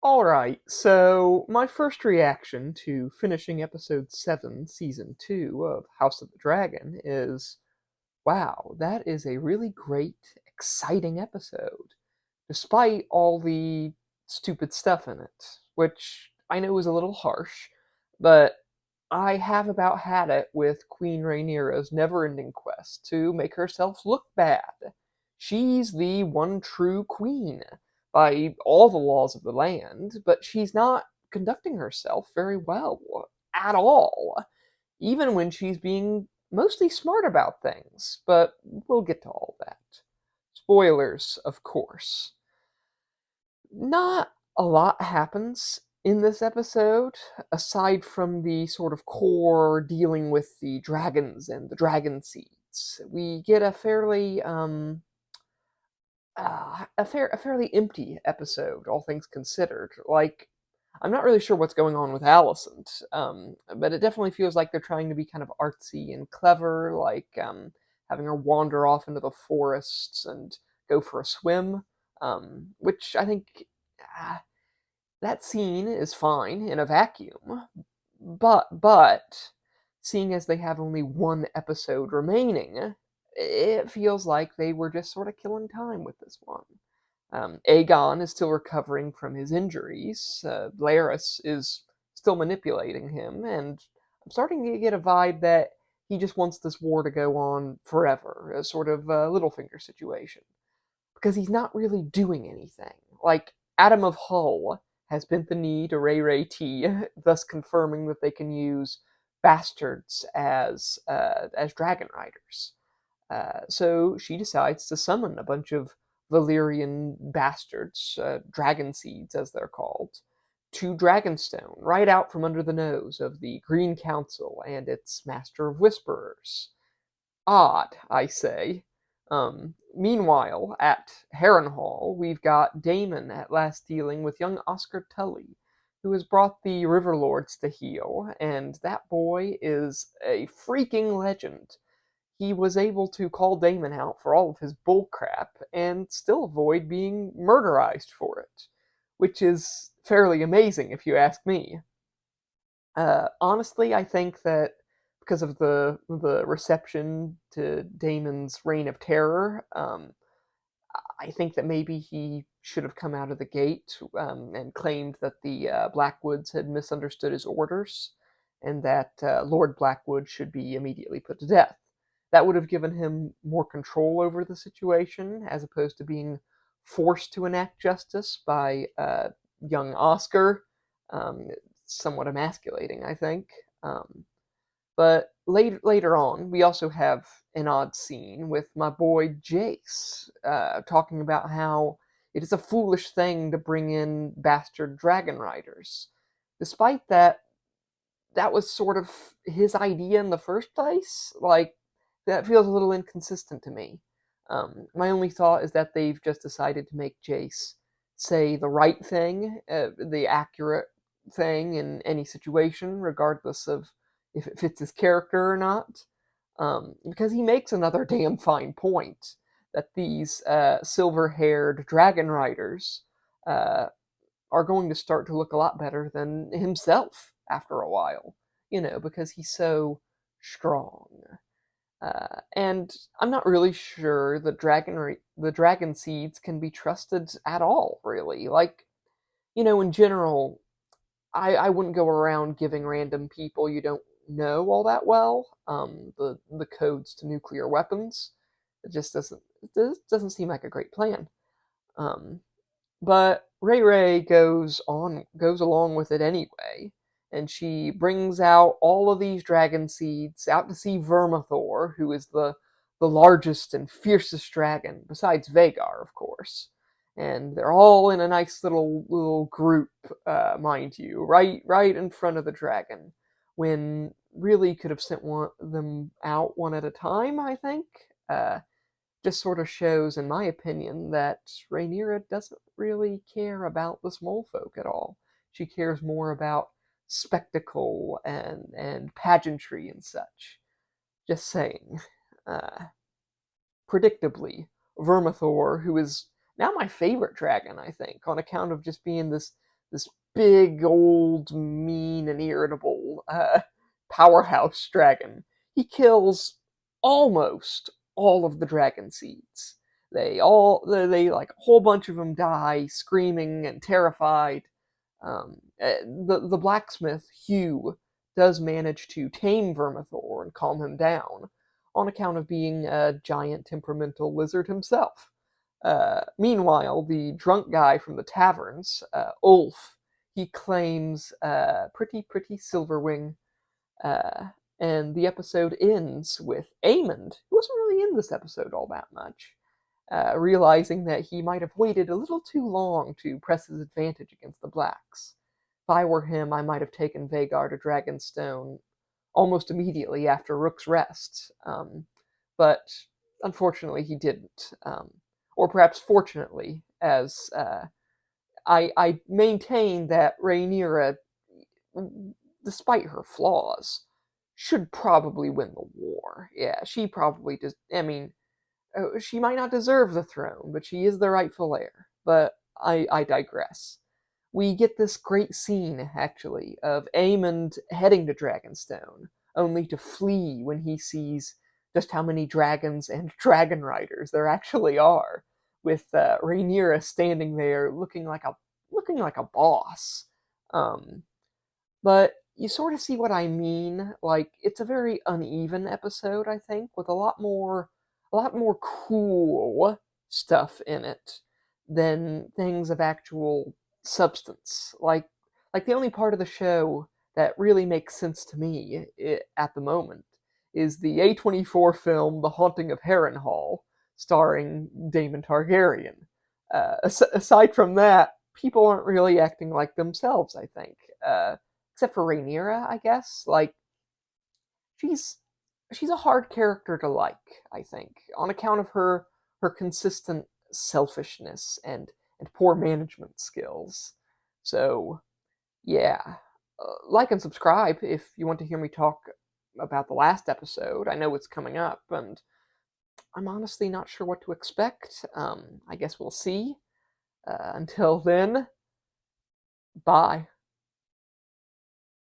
Alright, so my first reaction to finishing episode 7, season 2 of House of the Dragon is wow, that is a really great, exciting episode, despite all the stupid stuff in it, which I know is a little harsh, but I have about had it with Queen Rhaenyra's never-ending quest to make herself look bad. She's the one true queen by all the laws of the land, but she's not conducting herself very well at all, even when she's being mostly smart about things, but we'll get to all that. Spoilers, of course. Not a lot happens in this episode, aside from the sort of core dealing with the dragons and the dragon seeds. We get a fairly empty episode, all things considered. Like, I'm not really sure what's going on with Alicent, but it definitely feels like they're trying to be kind of artsy and clever, like having her wander off into the forests and go for a swim, which I think uh, that scene is fine in a vacuum, but seeing as they have only one episode remaining, it feels like they were just sort of killing time with this one. Aegon is still recovering from his injuries. Laris is still manipulating him, and I'm starting to get a vibe that he just wants this war to go on forever, a sort of Littlefinger situation, because he's not really doing anything. Like, Adam of Hull has bent the knee to Ray Ray T, thus confirming that they can use bastards as dragon riders. So she decides to summon a bunch of Valyrian bastards, dragon seeds as they're called, to Dragonstone, right out from under the nose of the Green Council and its Master of Whisperers. Odd, I say. Meanwhile, at Harrenhal, we've got Daemon at last dealing with young Oscar Tully, who has brought the Riverlords to heel, and that boy is a freaking legend. He was able to call Daemon out for all of his bullcrap and still avoid being murderized for it, which is fairly amazing if you ask me. Honestly, I think that because of the reception to Damon's Reign of Terror, I think that maybe he should have come out of the gate and claimed that the Blackwoods had misunderstood his orders, and that Lord Blackwood should be immediately put to death. That would have given him more control over the situation, as opposed to being forced to enact justice by young Oscar. Somewhat emasculating, I think. But later on, we also have an odd scene with my boy Jace talking about how it is a foolish thing to bring in bastard dragon riders, despite that was sort of his idea in the first place. Like, that feels a little inconsistent to me. My only thought is that they've just decided to make Jace say the right thing, the accurate thing in any situation, regardless of if it fits his character or not. Because he makes another damn fine point that these silver haired dragon riders uh, are going to start to look a lot better than himself after a while, because he's so strong. And I'm not really sure the dragon seeds can be trusted at all, really. Like, in general, I wouldn't go around giving random people you don't know all that well the codes to nuclear weapons. It just doesn't seem like a great plan. Um, but Ray Ray goes along with it anyway, and she brings out all of these dragon seeds out to see Vermithor, who is the largest and fiercest dragon, besides Vagar, of course. And they're all in a nice little group, mind you, right in front of the dragon, when really could have sent them out one at a time, I think. Just sort of shows, in my opinion, that Rhaenyra doesn't really care about the small folk at all. She cares more about spectacle and pageantry and such. Just saying. Uh, Predictably, Vermithor, who is now my favorite dragon, I think, on account of just being this big, old, mean, and irritable powerhouse dragon. He kills almost all of the dragon seeds. They like a whole bunch of them die, screaming and terrified. The blacksmith Hugh does manage to tame Vermithor and calm him down, on account of being a giant temperamental lizard himself. Meanwhile, the drunk guy from the taverns, Ulf, he claims pretty Silverwing, uh, and the episode ends with Aemond, who wasn't really in this episode all that much, realizing that he might have waited a little too long to press his advantage against the Blacks. If I were him, I might have taken Vagar to Dragonstone almost immediately after Rook's Rest, but unfortunately he didn't. Or perhaps fortunately, as I maintain that Rhaenyra, despite her flaws, should probably win the war. Yeah, she probably does. I mean, she might not deserve the throne, but she is the rightful heir. But I digress. We get this great scene, actually, of Aemond heading to Dragonstone, only to flee when he sees just how many dragons and dragon riders there actually are, with Rhaenyra standing there looking like a boss. Um, but you sort of see what I mean. Like, it's a very uneven episode, I think, with a lot more cool stuff in it than things of actual substance. Like the only part of the show that really makes sense to me at the moment is the A24 film The Haunting of Harrenhal, starring Daemon Targaryen. Aside from that, people aren't really acting like themselves, I think. Except for Rhaenyra, I guess. Like, she's she's a hard character to like, I think, on account of her consistent selfishness and poor management skills. So, yeah. Like and subscribe if you want to hear me talk about the last episode. I know it's coming up, and I'm honestly not sure what to expect. I guess we'll see. Until then, bye.